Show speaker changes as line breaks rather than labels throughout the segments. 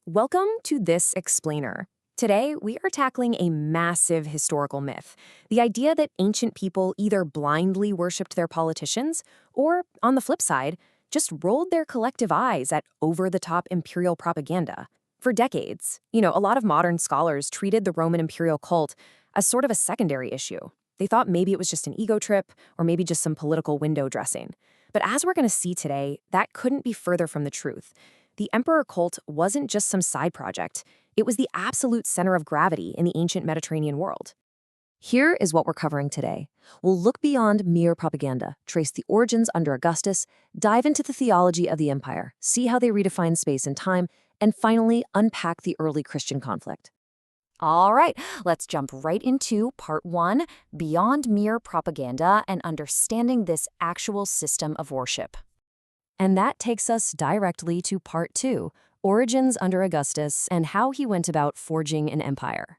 Welcome to This Explainer. Today, we are tackling a massive historical myth, the idea that ancient people either blindly worshipped their politicians or, on the flip side, just rolled their collective eyes at over-the-top imperial propaganda. For decades, a lot of modern scholars treated the Roman imperial cult as sort of a secondary issue. They thought maybe it was just an ego trip or maybe just some political window dressing. But as we're going to see today, that couldn't be further from the truth. The emperor cult wasn't just some side project. It was the absolute center of gravity in the ancient Mediterranean world. Here is what we're covering today. We'll look beyond mere propaganda, trace the origins under Augustus, dive into the theology of the empire, see how they redefined space and time, and finally unpack the early Christian conflict. All right, let's jump right into part 1, Beyond Mere Propaganda and Understanding This Actual System of Worship. And that takes us directly to part 2, Origins under Augustus and how he went about forging an empire.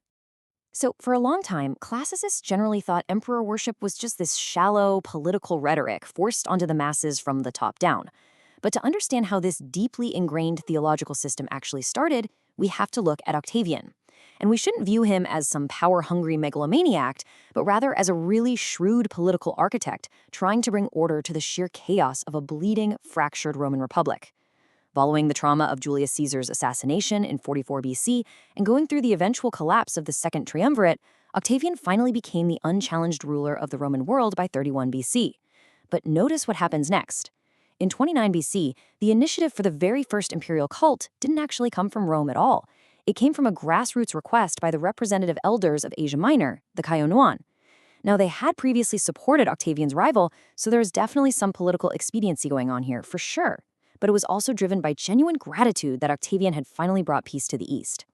So for a long time, classicists generally thought emperor worship was just this shallow political rhetoric forced onto the masses from the top down. But to understand how this deeply ingrained theological system actually started, we have to look at Octavian. And we shouldn't view him as some power-hungry megalomaniac, but rather as a really shrewd political architect trying to bring order to the sheer chaos of a bleeding, fractured Roman Republic. Following the trauma of Julius Caesar's assassination in 44 BC and going through the eventual collapse of the Second Triumvirate, Octavian finally became the unchallenged ruler of the Roman world by 31 BC. But notice what happens next. In 29 BC, the initiative for the very first imperial cult didn't actually come from Rome at all. It came from a grassroots request by the representative elders of Asia Minor, the Kaionuan. Now, they had previously supported Octavian's rival, so there was definitely some political expediency going on here, for sure. But it was also driven by genuine gratitude that Octavian had finally brought peace to the East.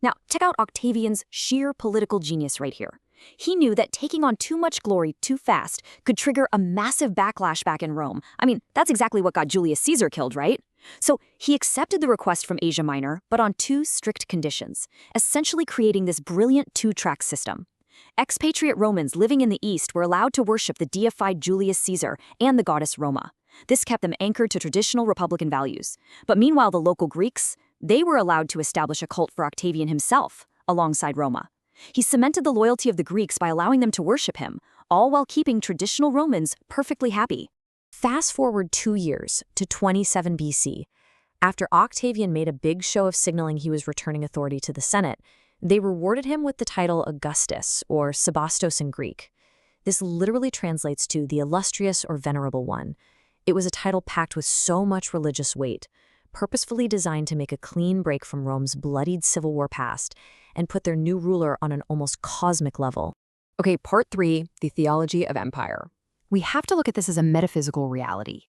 Now, check out Octavian's sheer political genius right here. He knew that taking on too much glory too fast could trigger a massive backlash back in Rome. I mean, that's exactly what got Julius Caesar killed, right? So he accepted the request from Asia Minor, but on 2 strict conditions, essentially creating this brilliant 2-track system. Expatriate Romans living in the East were allowed to worship the deified Julius Caesar and the goddess Roma. This kept them anchored to traditional republican values. But meanwhile, the local Greeks, they were allowed to establish a cult for Octavian himself, alongside Roma. He cemented the loyalty of the Greeks by allowing them to worship him, all while keeping traditional Romans perfectly happy. Fast forward 2 years to 27 BC. After Octavian made a big show of signaling he was returning authority to the Senate, they rewarded him with the title Augustus, or Sebastos in Greek. This literally translates to the illustrious or venerable one. It was a title packed with so much religious weight, purposefully designed to make a clean break from Rome's bloodied civil war past and put their new ruler on an almost cosmic level.
Okay, part 3, the theology of empire. We have to look at this as a metaphysical reality.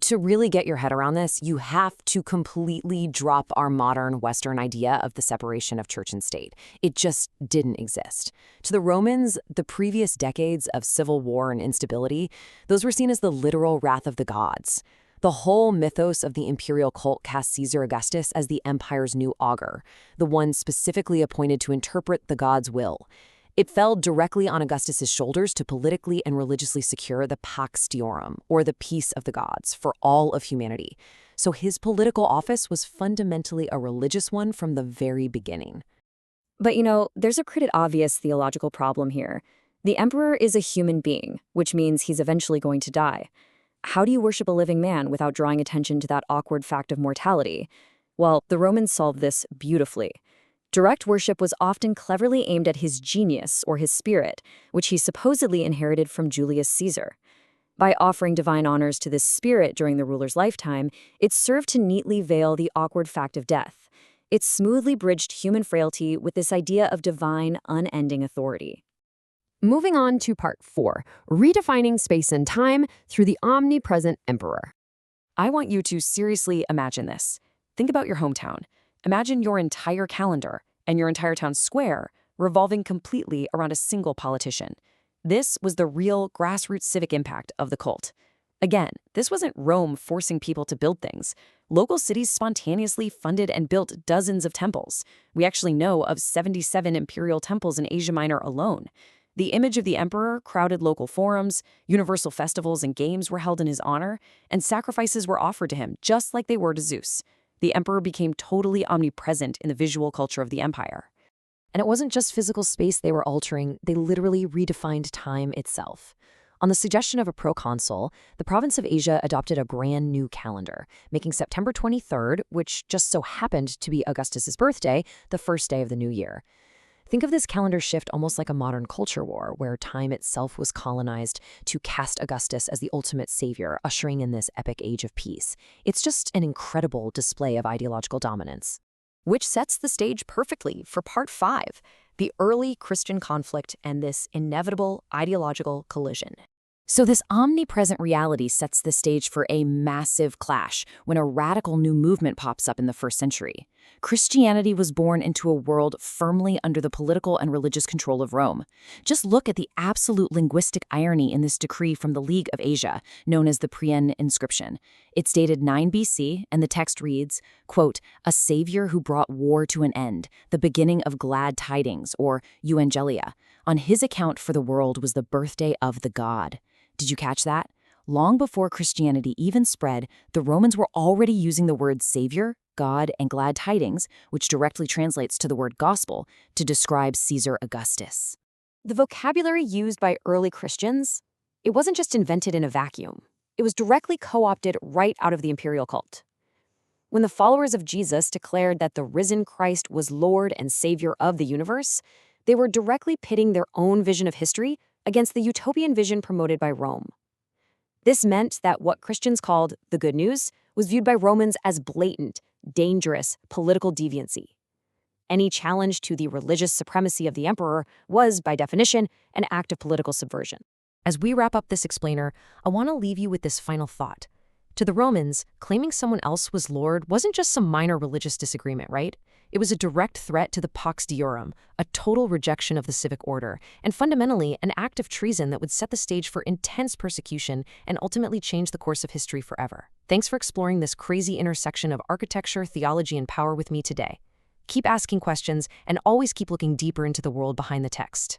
To really get your head around this, you have to completely drop our modern Western idea of the separation of church and state. It just didn't exist. To the Romans, the previous decades of civil war and instability, those were seen as the literal wrath of the gods. The whole mythos of the imperial cult cast Caesar Augustus as the empire's new augur, the one specifically appointed to interpret the god's will. It fell directly on Augustus's shoulders to politically and religiously secure the Pax Deorum, or the peace of the gods, for all of humanity. So his political office was fundamentally a religious one from the very beginning. But there's a pretty obvious theological problem here. The emperor is a human being, which means he's eventually going to die. How do you worship a living man without drawing attention to that awkward fact of mortality? Well, the Romans solved this beautifully. Direct worship was often cleverly aimed at his genius or his spirit, which he supposedly inherited from Julius Caesar. By offering divine honors to this spirit during the ruler's lifetime, it served to neatly veil the awkward fact of death. It smoothly bridged human frailty with this idea of divine, unending authority.
Moving on to part 4, redefining space and time through the omnipresent emperor.
I want you to seriously imagine this. Think about your hometown. Imagine your entire calendar and your entire town square revolving completely around a single politician. This was the real grassroots civic impact of the cult. Again, this wasn't Rome forcing people to build things. Local cities spontaneously funded and built dozens of temples. We actually know of 77 imperial temples in Asia Minor alone. The image of the emperor crowded local forums, universal festivals and games were held in his honor, and sacrifices were offered to him just like they were to Zeus. The emperor became totally omnipresent in the visual culture of the empire.
And it wasn't just physical space they were altering, they literally redefined time itself. On the suggestion of a proconsul, the province of Asia adopted a brand new calendar, making September 23rd, which just so happened to be Augustus's birthday, the first day of the new year. Think of this calendar shift almost like a modern culture war, where time itself was colonized to cast Augustus as the ultimate savior, ushering in this epic age of peace. It's just an incredible display of ideological dominance.
Which sets the stage perfectly for Part 5, the early Christian conflict and this inevitable ideological collision. So this omnipresent reality sets the stage for a massive clash when a radical new movement pops up in the first century. Christianity was born into a world firmly under the political and religious control of Rome. Just look at the absolute linguistic irony in this decree from the League of Asia, known as the Priene inscription. It's dated 9 BC, and the text reads, quote, "A savior who brought war to an end, the beginning of glad tidings, or euangelia. On his account for the world was the birthday of the god." Did you catch that? Long before Christianity even spread, the Romans were already using the words savior, God, and glad tidings, which directly translates to the word gospel, to describe Caesar Augustus. The vocabulary used by early Christians, it wasn't just invented in a vacuum. It was directly co-opted right out of the Imperial Cult. When the followers of Jesus declared that the risen Christ was Lord and Savior of the universe, they were directly pitting their own vision of history against the utopian vision promoted by Rome. This meant that what Christians called the good news was viewed by Romans as blatant, dangerous political deviancy. Any challenge to the religious supremacy of the emperor was, by definition, an act of political subversion.
As we wrap up this explainer, I want to leave you with this final thought. To the Romans, claiming someone else was Lord wasn't just some minor religious disagreement, right? It was a direct threat to the Pax Deorum, a total rejection of the civic order, and fundamentally an act of treason that would set the stage for intense persecution and ultimately change the course of history forever. Thanks for exploring this crazy intersection of architecture, theology, and power with me today. Keep asking questions and always keep looking deeper into the world behind the text.